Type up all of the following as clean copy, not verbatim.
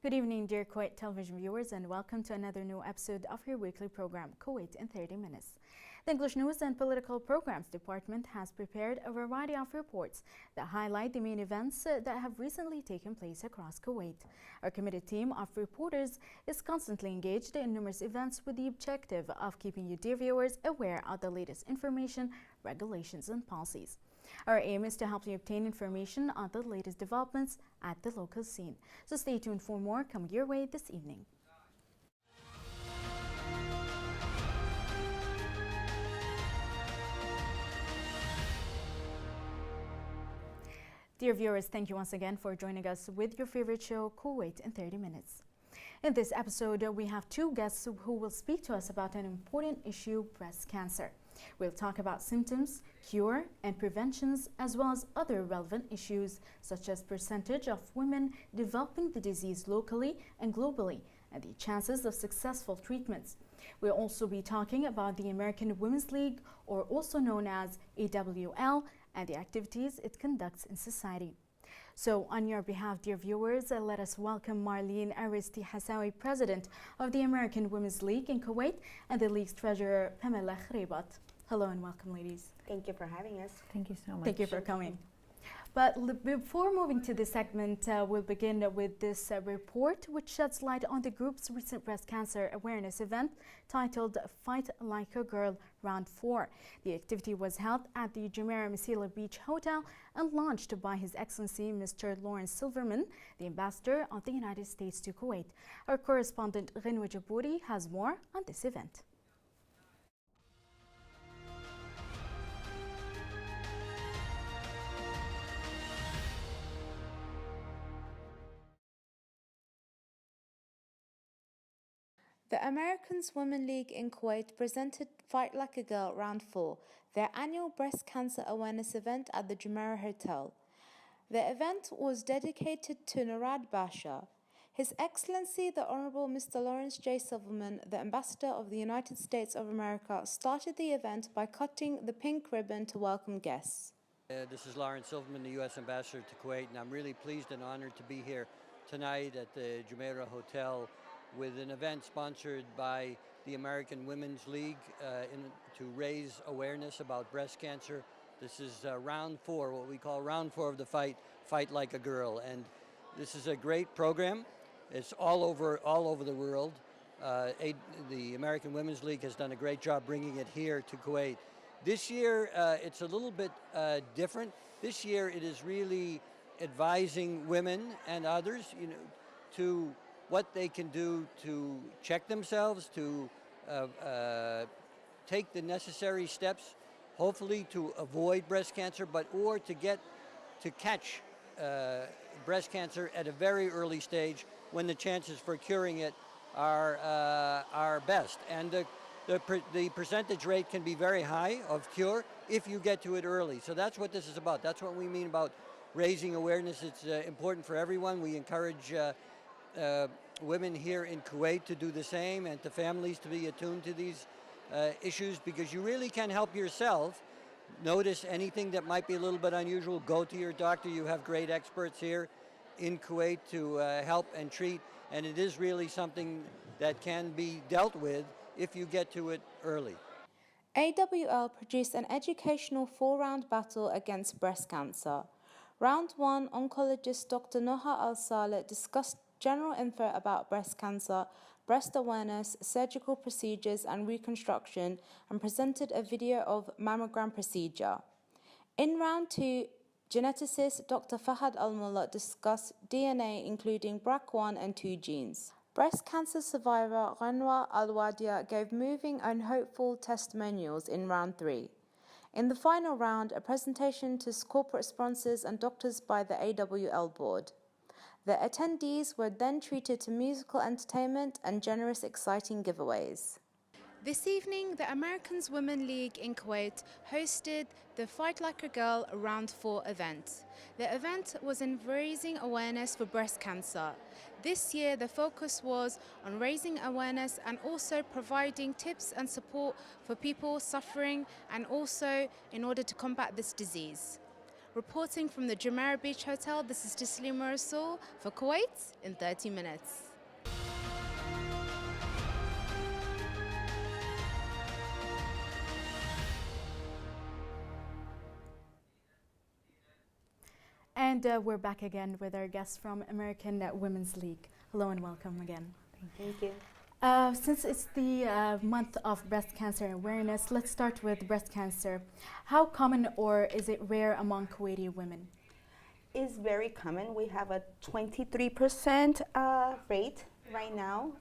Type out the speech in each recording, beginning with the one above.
Good evening, dear Kuwait television viewers, and welcome to another new episode of your weekly program, Kuwait in 30 Minutes. The English News and Political Programs Department has prepared a variety of reports that highlight the main events that have recently taken place across Kuwait. Our committed team of reporters is constantly engaged in numerous events with the objective of keeping you, dear viewers, aware of the latest information, regulations, and policies. Our aim is to help you obtain information on the latest developments at the local scene. So stay tuned for more coming your way this evening. Dear viewers, thank you once again for joining us with your favorite show, Kuwait in 30 Minutes. In this episode, we have two guests who will speak to us about an important issue, breast cancer. We'll talk about symptoms, cure, and preventions, as well as other relevant issues, such as percentage of women developing the disease locally and globally, and the chances of successful treatments. We'll also be talking about the American Women's League, or also known as AWL, and the activities it conducts in society. So on your behalf, dear viewers, let us welcome Marlene Aristi Hassawi, President of the American Women's League in Kuwait, and the League's Treasurer, Pamela Khrebat. Hello and welcome, ladies. Thank you for having us. Thank you so much. Thank you for coming. But before moving to this segment, we'll begin with this report, which sheds light on the group's recent breast cancer awareness event titled Fight Like a Girl Round 4. The activity was held at the Jumeirah Masila Beach Hotel and launched by His Excellency Mr. Lawrence Silverman, the Ambassador of the United States to Kuwait. Our correspondent Ghinwa Jabouri has more on this event. The American Women's League in Kuwait presented Fight Like a Girl Round 4, their annual breast cancer awareness event at the Jumeirah Hotel. The event was dedicated to Murad Basha. His Excellency the Honorable Mr. Lawrence J. Silverman, the Ambassador of the United States of America, started the event by cutting the pink ribbon to welcome guests. This is Lawrence Silverman, the U.S. Ambassador to Kuwait, and I'm really pleased and honored to be here tonight at the Jumeirah Hotel with an event sponsored by the American Women's League to raise awareness about breast cancer. This is round 4, what we call round 4 of the Fight Like a Girl. And this is a great program. It's all over the world. The American Women's League has done a great job bringing it here to Kuwait. This year, it's a little bit different. This year, it is really advising women and others, to what they can do to check themselves, to take the necessary steps, hopefully to avoid breast cancer, or to catch breast cancer at a very early stage when the chances for curing it are best. And the percentage rate can be very high of cure if you get to it early. So that's what this is about. That's what we mean about raising awareness. It's important for everyone. We encourage women here in Kuwait to do the same, and to families to be attuned to these issues, because you really can help yourself. Notice anything that might be a little bit unusual, go to your doctor. You have great experts here in Kuwait to help and treat, and it is really something that can be dealt with if you get to it early. AWL produced an educational 4-round battle against breast cancer. Round 1, oncologist Dr. Noha Al-Saleh discussed general info about breast cancer, breast awareness, surgical procedures and reconstruction, and presented a video of mammogram procedure. In round 2, geneticist Dr. Fahad Al-Mullah discussed DNA including BRCA1 and 2 genes. Breast cancer survivor Ghinwa Al-Wadia gave moving and hopeful testimonials in round 3. In the final round, a presentation to corporate sponsors and doctors by the AWL board. The attendees were then treated to musical entertainment and generous, exciting giveaways. This evening, the American Women's League in Kuwait hosted the Fight Like a Girl Round 4 event. The event was in raising awareness for breast cancer. This year, the focus was on raising awareness and also providing tips and support for people suffering, and also in order to combat this disease. Reporting from the Jumeirah Beach Hotel, this is Taslima Rasool for Kuwait in 30 minutes. And we're back again with our guests from American Women's League. Hello and welcome again. Thank you. Since it's the month of breast cancer awareness, let's start with breast cancer. How common or is it rare among Kuwaiti women? It's very common. We have a 23% rate right now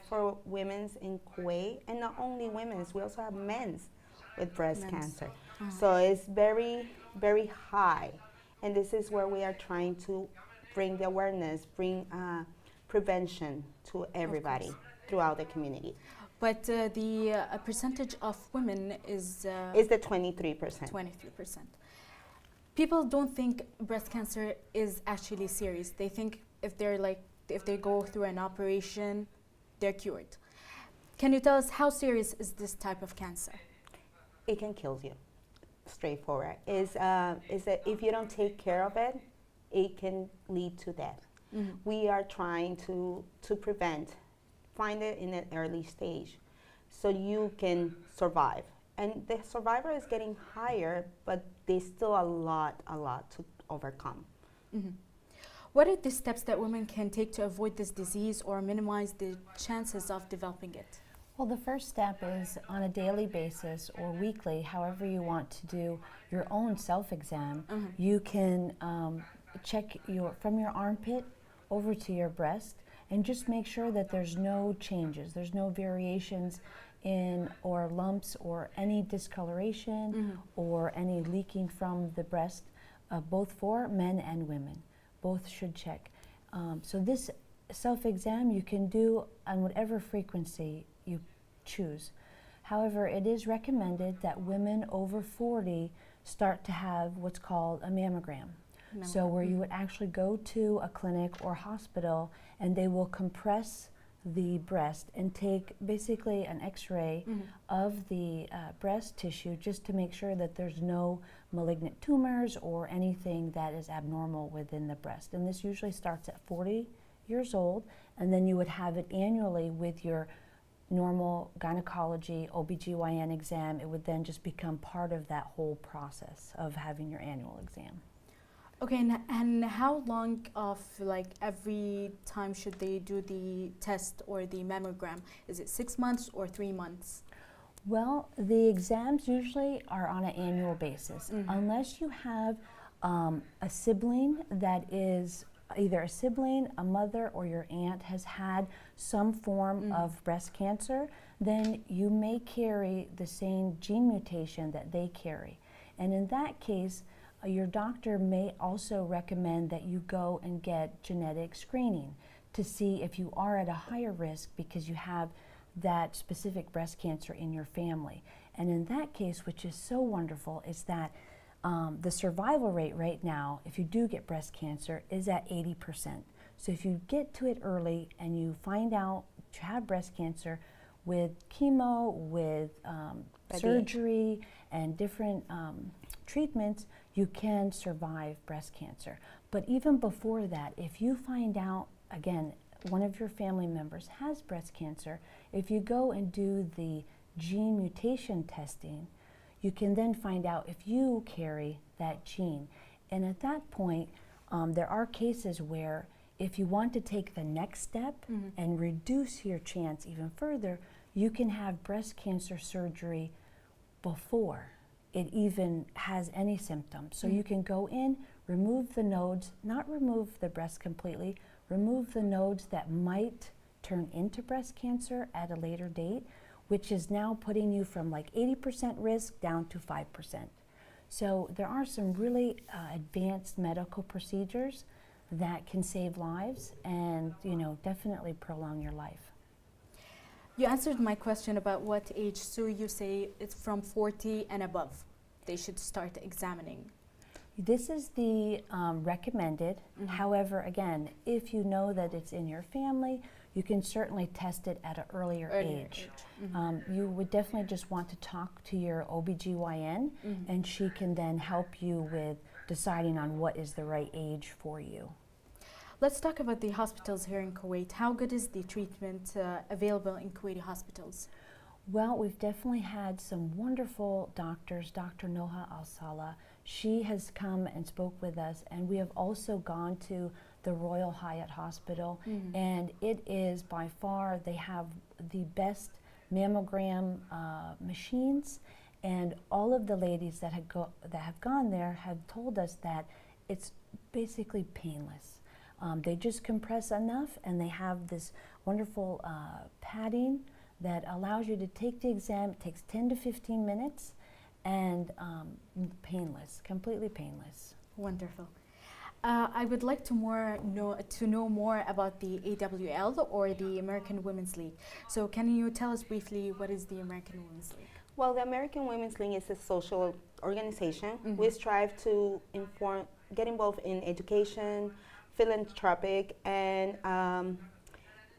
for women's in Kuwait, and not only women's, we also have men's with breast cancer. So it's very, very high. And this is where we are trying to bring the awareness, bring prevention to everybody throughout the community. But the percentage of women is the 23%. 23%. People don't think breast cancer is actually serious. They think if they go through an operation, they're cured. Can you tell us how serious is this type of cancer? It can kill you. Straightforward is that if you don't take care of it, it can lead to death. We are trying to prevent, find it in an early stage, so you can survive. And the survivor is getting higher, but there's still a lot to overcome. What are the steps that women can take to avoid this disease or minimize the chances of developing it? Well, the first step is on a daily basis or weekly, however you want to do your own self-exam. You can check from your armpit over to your breast and just make sure that there's no changes, there's no variations in or lumps or any discoloration or any leaking from the breast, both for men and women. Both should check. So this self-exam you can do on whatever frequency you choose. However, it is recommended that women over 40 start to have what's called a mammogram. So where you would actually go to a clinic or hospital and they will compress the breast and take basically an x-ray of the breast tissue just to make sure that there's no malignant tumors or anything that is abnormal within the breast. And this usually starts at 40 years old, and then you would have it annually with your normal gynecology OBGYN exam. It would then just become part of that whole process of having your annual exam. Okay, and how long of every time should they do the test or the mammogram? Is it 6 months or 3 months? Well, the exams usually are on an annual basis, unless you have a sibling that is either a sibling, a mother, or your aunt has had some form of breast cancer, then you may carry the same gene mutation that they carry. And in that case, your doctor may also recommend that you go and get genetic screening to see if you are at a higher risk because you have that specific breast cancer in your family. And in that case, which is so wonderful, is that the survival rate right now, if you do get breast cancer, is at 80%. So if you get to it early and you find out you have breast cancer with chemo, with surgery, and different treatments, you can survive breast cancer. But even before that, if you find out, again, one of your family members has breast cancer, if you go and do the gene mutation testing, you can then find out if you carry that gene. And at that point, there are cases where if you want to take the next step and reduce your chance even further, you can have breast cancer surgery before it even has any symptoms. So you can go in, remove the nodes, not remove the breast completely, remove the nodes that might turn into breast cancer at a later date, which is now putting you from like 80% risk down to 5%. So there are some really advanced medical procedures that can save lives and, you know, definitely prolong your life. You answered my question about what age, so you say it's from 40 and above. They should start examining. This is the recommended. However, again, if you know that it's in your family, you can certainly test it at an earlier age. You would definitely just want to talk to your OBGYN, and she can then help you with deciding on what is the right age for you. Let's talk about the hospitals here in Kuwait. How good is the treatment available in Kuwaiti hospitals? Well, we've definitely had some wonderful doctors. Dr. Noha Al-Salah, she has come and spoke with us, and we have also gone to the Royal Hyatt Hospital, and it is by far, they have the best mammogram machines, and all of the ladies that have gone there have told us that it's basically painless. They just compress enough, and they have this wonderful padding that allows you to take the exam. It takes 10 to 15 minutes, and painless, completely painless. Wonderful. I would like to know more about the AWL, or the American Women's League. So can you tell us briefly what is the American Women's League? Well, the American Women's League is a social organization. We strive to get involved in education, philanthropic, and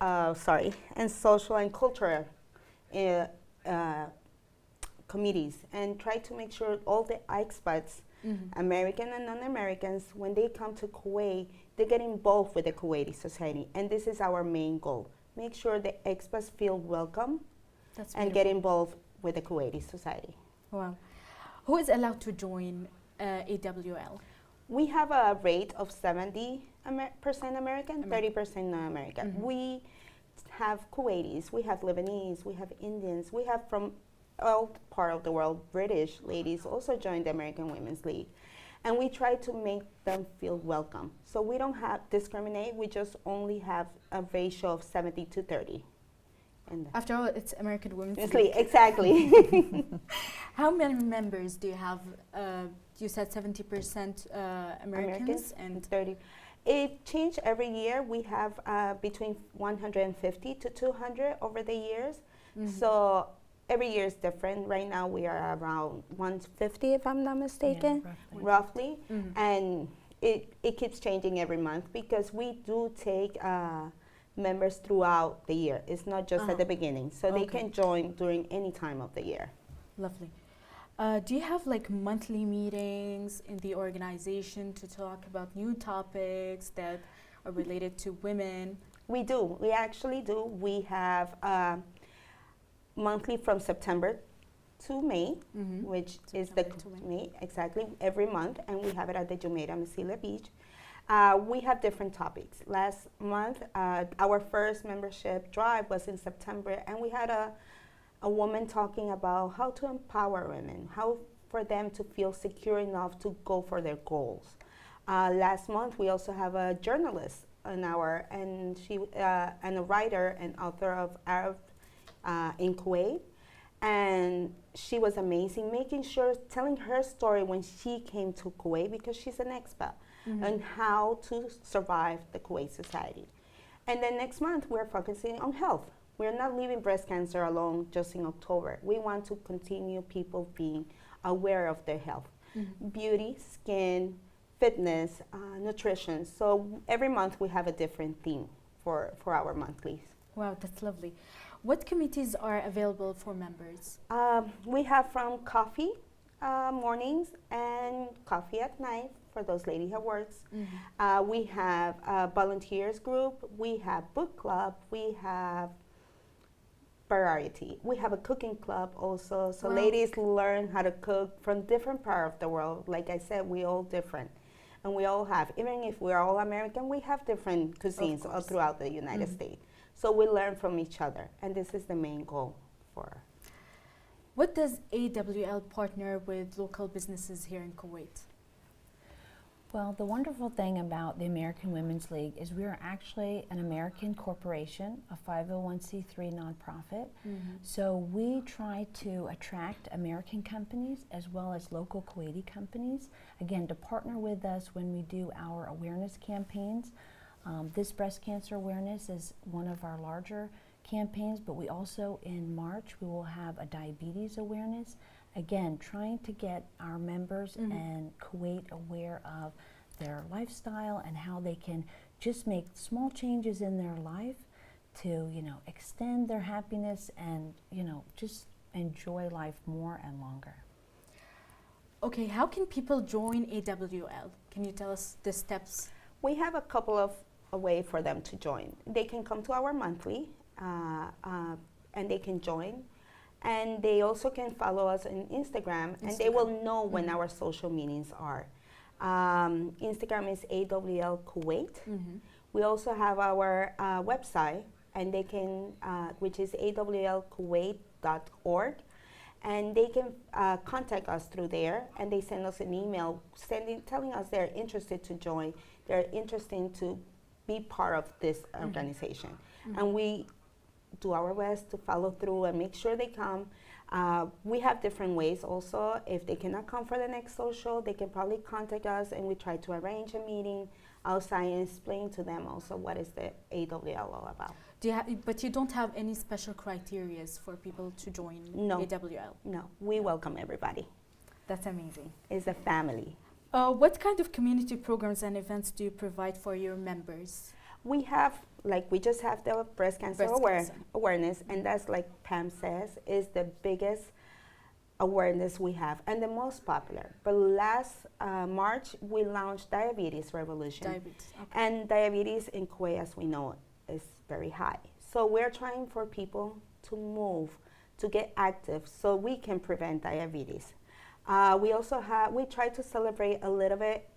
and social and cultural committees, and try to make sure all the expats, American and non-Americans, when they come to Kuwait, they get involved with the Kuwaiti society, and this is our main goal. Make sure the expats feel welcome and get involved with the Kuwaiti society. Wow. Who is allowed to join AWL? We have a rate of 70% American, 30% non-American. We have Kuwaitis, we have Lebanese, we have Indians, we have from all part of the world. British ladies also join the American Women's League, and we try to make them feel welcome. So we don't discriminate. We just only have a ratio of 70 to 30. And after all, it's American Women's League. Exactly. How many members do you have? You said 70% Americans and 30. It changed every year. We have between 150 to 200 over the years. So every year is different. Right now we are around 150, if I'm not mistaken, roughly. And it keeps changing every month, because we do take members throughout the year. It's not just at the beginning. So they can join during any time of the year. Lovely. Do you have like monthly meetings in the organization to talk about new topics that are related to women? We do. We actually do. We have monthly from September to May, which is the May, exactly, every month, and we have it at the Jumeirah Masila Beach. We have different topics. Last month, our first membership drive was in September, and we had a woman talking about how to empower women, how for them to feel secure enough to go for their goals. Last month, we also have a journalist and a writer and author of Arab in Kuwait, and she was amazing, telling her story when she came to Kuwait, because she's an expat, and how to survive the Kuwait society. And then next month, we're focusing on health. We're not leaving breast cancer alone just in October. We want to continue people being aware of their health, beauty, skin, fitness, nutrition. So every month we have a different theme for our monthlies. Wow, that's lovely. What committees are available for members? We have from coffee mornings and coffee at night for those ladies who works. We have a volunteers group. We have book club. We have variety. We have a cooking club also. So ladies learn how to cook from different parts of the world. Like I said, we all different. And we all have, even if we're all American, we have different cuisines all throughout the United States. So we learn from each other, and this is the main goal for. What does AWL partner with local businesses here in Kuwait? Well, the wonderful thing about the American Women's League is we are actually an American corporation, a 501c3 nonprofit. So we try to attract American companies as well as local Kuwaiti companies, again, to partner with us when we do our awareness campaigns. This breast cancer awareness is one of our larger campaigns, but we also, in March, we will have a diabetes awareness. Again, trying to get our members and Kuwait aware of their lifestyle and how they can just make small changes in their life to, you know, extend their happiness and, you know, just enjoy life more and longer. Okay, how can people join AWL? Can you tell us the steps? We have a couple of a way for them to join. They can come to our monthly and they can join. And they also can follow us on Instagram, and they will know when our social meetings are. Instagram is AWL Kuwait. We also have our website, and they can, which is awlkuwait.org. And they can contact us through there, and they send us an email telling us they're interested to join, they're interested to be part of this organization. And we do our best to follow through and make sure they come. We have different ways also. If they cannot come for the next social, they can probably contact us, and we try to arrange a meeting outside and explain to them also what is the AWL all about. But you don't have any special criteria for people to join AWL? No, we welcome everybody. That's amazing. It's a family. What kind of community programs and events do you provide for your members? We have, like, we just have the breast cancer awareness, and that's, like Pam says, is the biggest awareness we have and the most popular. But last March, we launched Diabetes Revolution. Diabetes, okay. And diabetes in Kuwait, as we know, is very high. So we're trying for people to move, to get active, so we can prevent diabetes. We also we try to celebrate a little bit